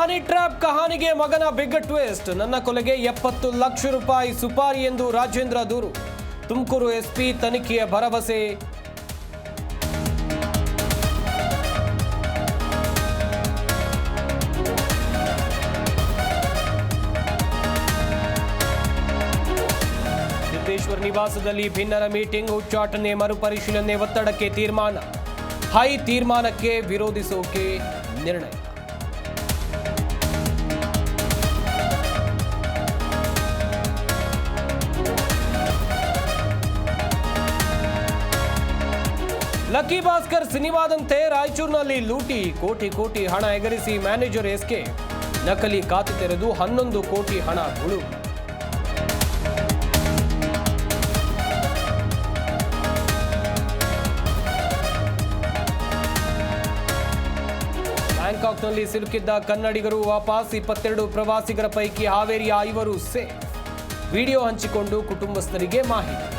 Honey trap ಕಹಾನಿಗೆ ಮಗನ big twist. ನನ್ನ ಕೊಲೆಗೆ 70 ಲಕ್ಷ ರೂಪಾಯಿ ಸುಪಾರಿ ಎಂದು ರಾಜೇಂದ್ರ ದೂರು. ತುಮಕೂರು ಎಸ್ಪಿ ತನಿಖೆಯ ಭರವಸೆ. ಸಿದ್ದೇಶ್ವರ ನಿವಾಸದಲ್ಲಿ ಭಿನ್ನರ ಮೀಟಿಂಗ್. ಉಚ್ಚಾಟನೆ ಮರುಪರಿಶೀಲನೆ ಒತ್ತಡಕ್ಕೆ ತೀರ್ಮಾನ. ಹೈ ತೀರ್ಮಾನಕ್ಕೆ ವಿರೋಧಿಸೋಕೆ ನಿರ್ಣಯ. ಲಕ್ಕಿ ಭಾಸ್ಕರ್ ಸಿನಿಮಾದಂತೆ ರಾಯಚೂರಿನಲ್ಲಿ ಲೂಟಿ. ಕೋಟಿ ಹಣ ಎಗರಿಸಿ ಮ್ಯಾನೇಜರ್ ಎಸ್ಕೆ. ನಕಲಿ ಖಾತೆ ತೆರೆದು 11 ಕೋಟಿ ಹಣ ಗುಳು. ಬ್ಯಾಂಕಾಕ್ನಲ್ಲಿ ಸಿಲುಕಿದ್ದ ಕನ್ನಡಿಗರು ವಾಪಸ್. 22 ಪ್ರವಾಸಿಗರ ಪೈಕಿ ಹಾವೇರಿಯ 5 ಸೇಫ್. ವಿಡಿಯೋ ಹಂಚಿಕೊಂಡು ಕುಟುಂಬಸ್ಥರಿಗೆ ಮಾಹಿತಿ.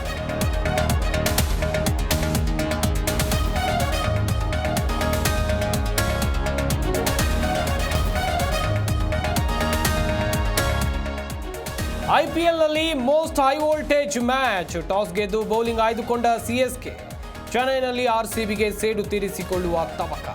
ಐಪಿಎಲ್ನಲ್ಲಿ most high voltage match. Toss ಗೆದ್ದು ಬೌಲಿಂಗ್ ಆಯ್ದುಕೊಂಡ ಸಿಎಸ್ಕೆ. ಚೆನ್ನೈನಲ್ಲಿ ಆರ್ಸಿಬಿಗೆ ಸೇಡು ತೀರಿಸಿಕೊಳ್ಳುವ ತವಕ.